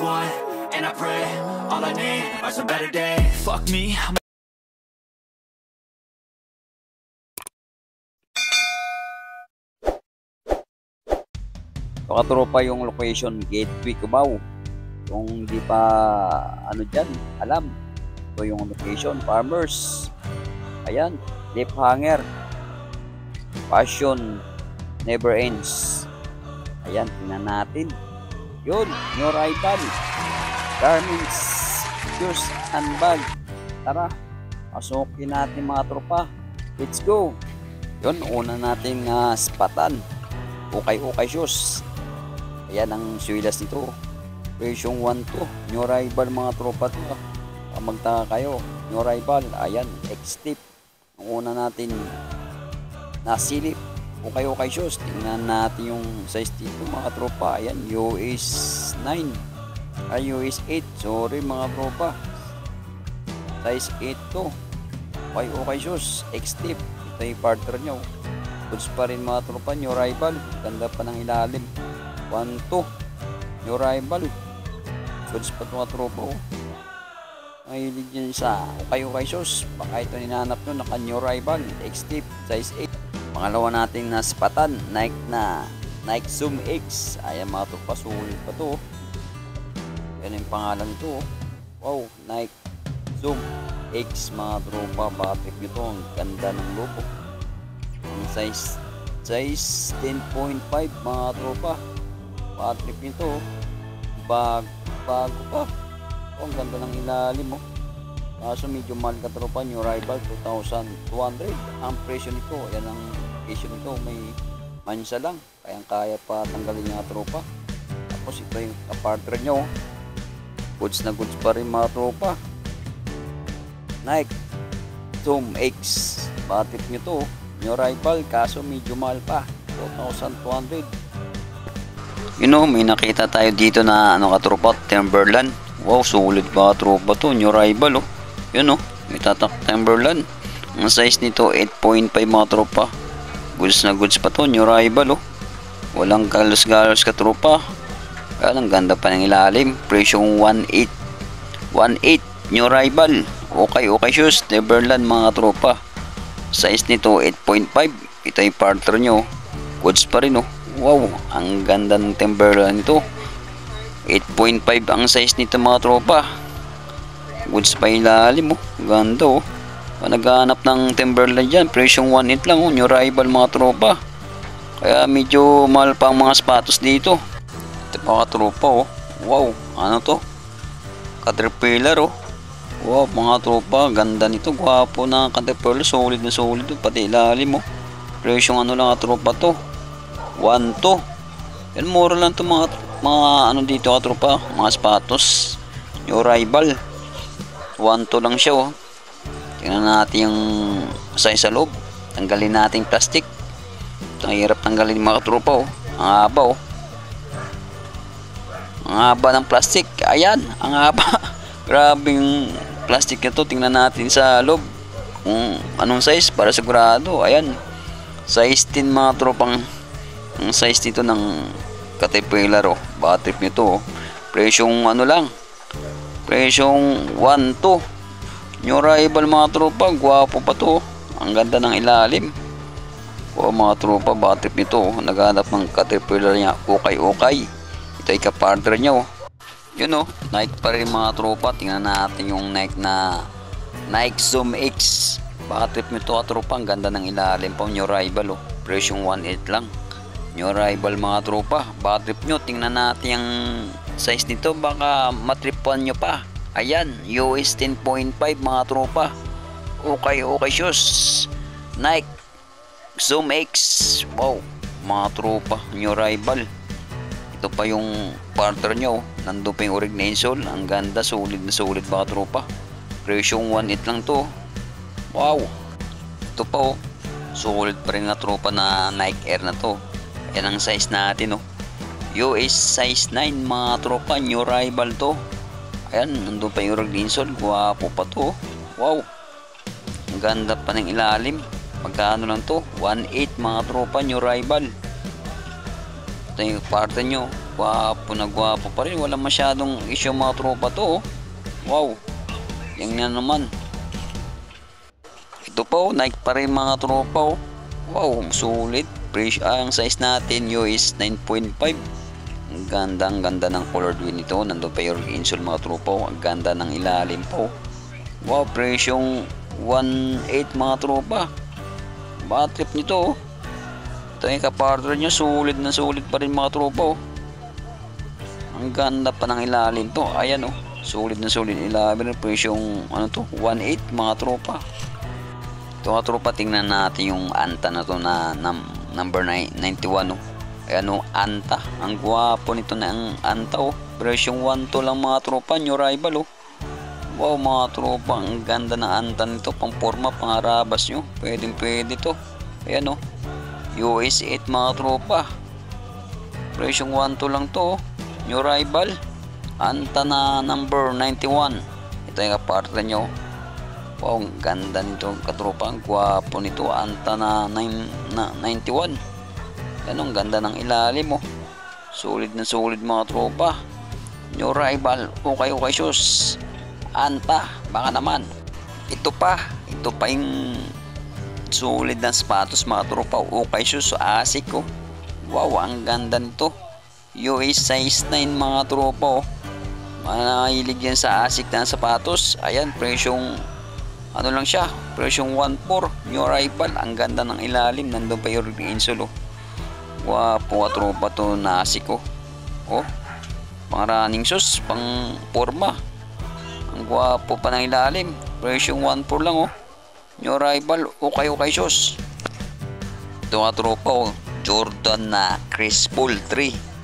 want, and I pray, all I need are some better days. Fuck me, Baka tropa yung location, Gateway Cubao. Kung di pa ano dyan, alam. Ito yung location, Farmers. Ayan, Deep Hanger. Passion Never Ends. Ayan, tingnan natin. Yun, new arrival. Garments, shoes and bag. Tara, pasukin natin mga tropa. Let's go. Yun, una natin spatan. Okay shoes. Ayan ang swilas nito. Version 1 to. New arrival mga tropa to. Magtaka kayo. New arrival. Ayan, X-tip. Ang una natin nasilip. Okay shoes. Tingnan natin yung size dito mga tropa. Ayan, US 9. Ay, US 8. Sorry mga tropa. Size 8 to. Okay shoes. X-tip. Ito yung partner nyo. Goods pa rin mga tropa. New arrival. Ganda pa ng ilalim. 1-2. New arrival. Goods pa mga tropa. Mahilig dyan sa okay shoes. Baka ito ninanap nyo. Naka new arrival. X-tip. Size 8. Pangalawa natin na spatan. Nike Zoom X. Ayan mga tropa. Sulit pa to. Yan yung pangalan nito. Wow. Nike Zoom X mga tropa. Batrip nyo to. Ang ganda ng logo. Ang size 10.5 mga tropa. Patrip nito. Bago pa. Ang ganda ng ilalim mo. Kaso medyo mahal ka tropa. New arrival 2,200 ang presyo nito. Ayan ang presyo nito. May mansa lang. Kaya pa tanggalin nga tropa. Tapos ito yung partner nyo. Goods na goods pa rin mga tropa. Nike Zoom X. Patrip nyo to. New arrival. Kaso medyo mahal pa. 2,200. May nakita tayo dito na katropa, Timberland. Wow, sulit ba tropa to, new arrival may tatak Timberland. Ang size nito 8.5 mga tropa. Goods na goods pa to, new arrival Walang galos-galos ka tropa. Kaya ang ganda pa ng ilalim. Presyong 1.8 new arrival. Okay shoes, Timberland mga tropa. Size nito 8.5. Ito yung partner nyo. Goods pa rin Wow, ang ganda ng Timberland nito. 8.5 ang size nito mga tropa. Goods pa ilalim Ganda naghahanap ng Timberland dyan. Presyong 1.8 lang new arrival mga tropa. Kaya medyo mahal pa ang mga sapatos dito. Ito mga tropa Wow, ano to? Caterpillar Wow mga tropa, ganda nito. Gwapo na Caterpillar. Solid na solid pati ilalim Presyong lang tropa to. 1-2. Yan, mura lang to mga dito tropa, mga sapatos. New arrival. 1-2 lang siya Tingnan natin yung size sa loob. Tanggalin natin yung plastic. Ito ang hirap tanggalin mga tropa Ang haba Ang haba ng plastic. Ayan, ang haba. Grabe yung plastic na to. Tingnan natin sa loob kung anong size para sigurado. Ayan, size 10 mga tropang. Ang size nito ng Caterpillar Batrip nito Presyong lang. Presyong 1-2. New arrival mga tropa. Gwapo pa to. Ang ganda ng ilalim. Mga tropa, batrip nito naghanap ng Caterpillar niya. Okay. Ito ay kapartner niya Yun Nike pa rin mga tropa. Tingnan natin yung Nike na Nike Zoom X. Batrip nito tropa. Ang ganda ng ilalim pa. New arrival Presyong 1.8 lang. New arrival mga tropa. Batrip nyo. Tingnan natin yung size nito. Baka matripuan nyo pa. Ayan, US 10.5 mga tropa. Okay shoes. Nike Zoom X. Wow mga tropa, new arrival. Ito pa yung partner nyo nandun pa yung orig na insole. Ang ganda, solid na solid mga tropa. Presyong 1.8 lang to. Wow, ito pa solid pa rin na tropa na Nike Air na to. Yan ang size natin US size 9 mga tropa. New arrival to. Ayan, nandun pa yung orig na insole. Gwapo pa to. Wow, ang ganda pa ng ilalim. Magkano lang to? 1.8 mga tropa, new arrival. Ito yung partner nyo. Gwapo na gwapo pa rin. Wala masyadong issue mga tropa to. Wow. Yan nga naman. Ito po, Nike pa rin mga tropa. Wow, sulit. Ang size natin US 9.5. Ang ganda ng colored wheel nito. Nandun pa yung insole mga tropa. Ang ganda ng ilalim po. Wow, presyong 1.8 mga tropa. Bad trip nito. Ito yung kapartner nyo. Sulit na sulit pa rin mga tropa. Ang ganda pa ng ilalim to. Ayan sulit na sulit ilalim. Presyong 1.8 mga tropa. Ito mga tropa, tingnan natin yung Anta na to na number 91. Ayan Anta. Ang gwapo nito na ang Anta Presyong 1.2 lang mga tropa. New rival Wow mga tropa, ang ganda ng Anta nito. Pang forma, pang arabas nyo. Pwedeng pwede to. Ayan US 8 mga tropa. Presyong 1.2 lang to. New rival. Anta na number 91. Ito yung kapartner nyo. Wow, ang ganda nito katropa. Ang gwapo nito. Anta na 91. Ang ganda ng ilalim Solid na solid mga tropa. New rival. Okay shoes. Anta. Baka naman. Ito pa yung solid na sapatos mga tropa. Okay shoes. Asik Wow, ang ganda nito. US size 9 mga tropa Mahilig yan sa asik na sapatos. Ayan, presyong lang siya, presyong 1.4. New rival. Ang ganda ng ilalim. Nandun pa yung insole Wapo tropa to na asik pang running shoes, pang forma. Ang gwapo pa ng ilalim. Presyong 1.4 lang New rival. Okay shoes. Ito nga tropa Jordan na Chris Paul 3.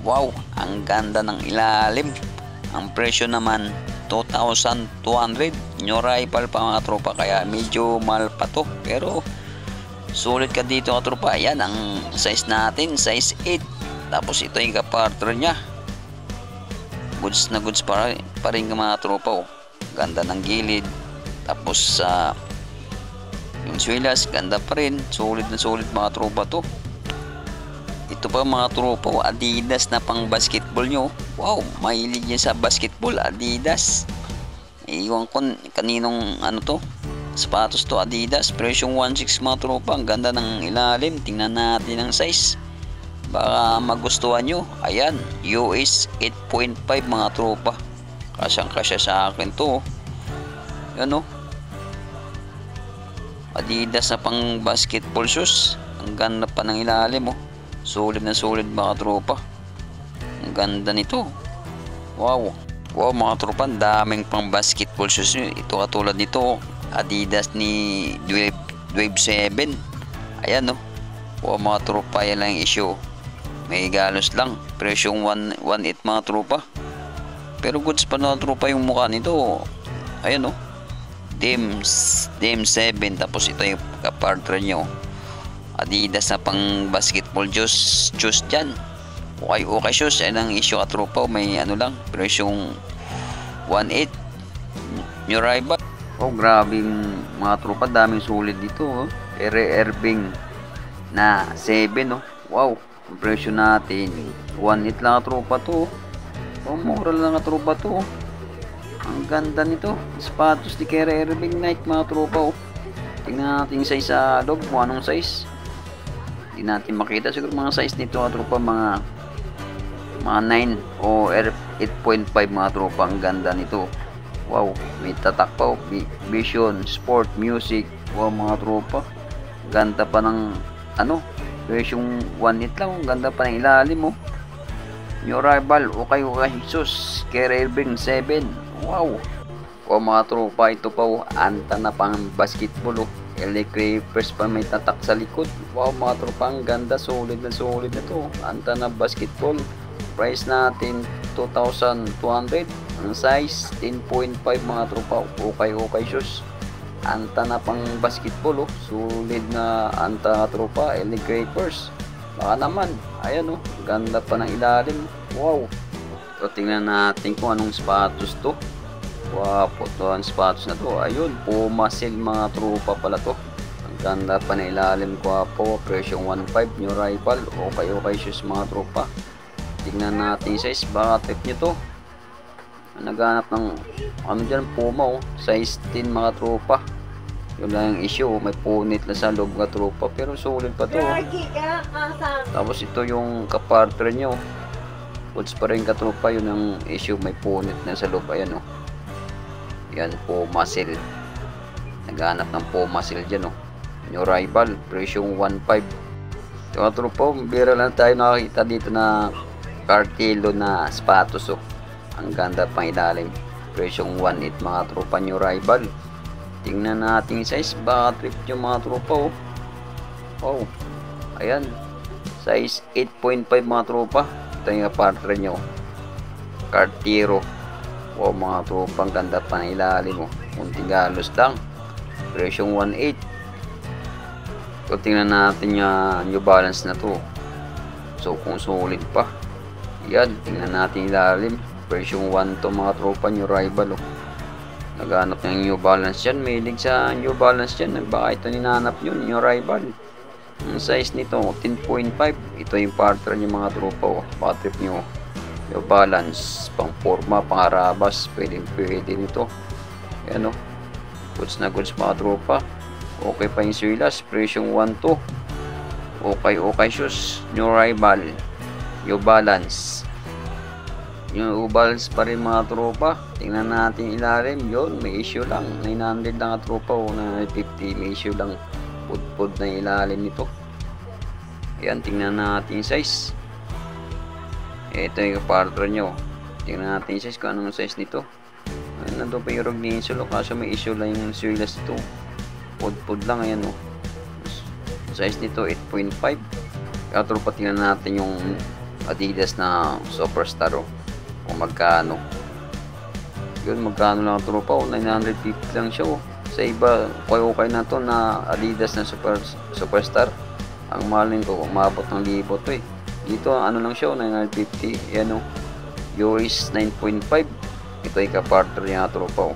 Wow, ang ganda ng ilalim. Ang presyo naman 2,200. New rival pa mga tropa, kaya medyo mahal pa to. Pero sulit ka dito mga tropa. Ayan ang size natin, size 8. Tapos ito yung kapartner nya. Goods na goods pa rin mga tropa Ganda ng gilid. Tapos yung swilas, ganda pa rin. Sulit na sulit mga tropa to. Ito pa mga tropa Adidas na pang basketball nyo. Wow, mahilig yan sa basketball. Adidas. Iwan ko kaninong sapatos to. Adidas. Presyong 1.6 mga tropa. Ang ganda ng ilalim. Tingnan natin ang size. Baka magustuhan nyo. Ayan, US 8.5 mga tropa. Kasyang kasya sa akin to. Yan Adidas na pang basketball shoes. Ang ganda pa ng ilalim Solid na solid mga tropa. Ang ganda nito. Wow mga tropa, daming pang basketball shoes. Ito katulad nito Adidas ni Wave 7. Ayan Wow mga tropa, yan lang yung issue. May galos lang. Presyong 1.8 mga tropa. Pero goods pa na tropa yung mukha nito. Ayan Dem 7. Tapos ito yung kapartner nyo. Adidas na pang basketball shoes dyan. Okay shoes. Yan ang issue katropa. May lang. Presyong 1.8. New rival. Grabe mga tropa. Daming sulit dito. Irving na 7. Wow. Ang presyo natin 1.8 lang katropa to. Mura lang katropa to. Ang ganda nito. Sapatos ni Kyrie Irving Nike mga tropa Tingnan natin yung size sa loob. Kung anong size. Hindi natin makita siguro mga size nito mga tropa, mga 9 o 8.5 mga tropa. Ang ganda nito. Wow, may tatak pa Vision, Sport, Music. Wow mga tropa, ganda pa ng presyong 1.8 lang. Ganda pa ng ilalim New rival. Okay sus Kyrie Irving 7. Wow mga tropa, ito pa Anta na pang basketball LA Clippers pa, may tatak sa likod. Wow mga tropa, ang ganda. Solid na to. Anta na basketball. Price natin 2,200. Ang size 10.5 mga tropa. Okay shoes. Anta na pang basketball Solid na Anta tropa. LA Clippers. Baka naman. Ayan ganda pa ng ilalim. Wow. So tingnan natin kung anong sapatos to. Wow, ito ang sapatos na to. Ayun, Puma Seal mga tropa pala to. Ang ganda pa na ilalim. Gwapo, presyong 1.5. New rival. Okay shoes mga tropa. tingnan natin yung size. Baka trip nyo to. Naghanap ng ano dyan, Puma size 10 mga tropa. Yun lang yung issue, may punit na sa loob mga tropa, pero sulit pa to. Tapos ito yung kapartner nyo, goods pa rin katropa. Yun ang issue, may punit na sa loob. Ayan yan, Puma Seal. Naghanap ng Puma Seal dyan new rival, presyong 1.5. Yung tropa, bira lang tayo nakakita dito na Cartillo na sapatos ang ganda pang ilalim, presyong 1.8 mga tropa, new rival. Tingnan natin size, baka trip yung mga tropa wow, ayan, size 8.5 mga tropa. Ito yung partner nyo, Cartillo. Wow mga tropa, ang ganda pa ng ilalim kunting galos lang, presyong 1.8. So tingnan natin yung New Balance na to, so kung solid pa. Yan, tingnan natin ilalim, presyong 1 to mga tropa, new rival naghanap ng New Balance yan, mahilig sa New Balance yan. Baka ito ninanap nyo, new rival. Ang size nito 10.5. ito yung partner nyo mga tropa baka trip nyo, New Balance pang forma, pang arabas, pwede nito. Yan goods na goods mga tropa. Okay pa yung silas, presyong 1 to. Okay shoes, new rival, New Balance. Yung Balance pa rin mga tropa. Tingnan natin ilalim. Yun, may issue lang, 900 lang tropa na 50, may issue lang, pud na ilalim nito. Ayan, tingnan natin size. Ito yung partner nyo, tingnan natin size kung anong size nito. Nandun pa yung Rogninsol kaso may issue lang yung silas nito, pud lang. Ayan size nito 8.5. Kaya tropa, tingnan natin yung Adidas na Superstar kung magkano. Yun, magkano lang tropa 950 lang siya Sa iba okay na to na Adidas na Superstar. Ang mahalin ko umabot ng libo to dito ano lang siya 950. Yan Yoris 9.5. ito yung kapartner niya tropa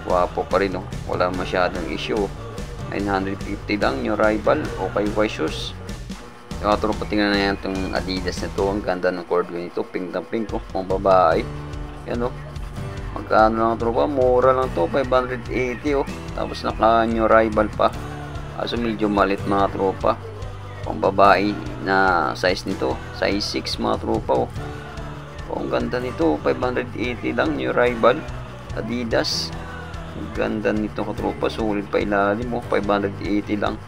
wapo pa rin wala masyadong issue. 950 lang, new rival, okay shoes. Yung tropa, tingnan na yan itong Adidas na to. Ang ganda ng cordon nito, pink na pink pang babae. Yan magkano lang tropa, mura lang to, 580 tapos naka new rival pa. Kaso medyo malit mga tropa, pang babae na size nito, size 6 mga tropa ang ganda nito, 580 lang, new rival, Adidas. Ang ganda nito ka tropa, sulit pa ilalim 580 lang.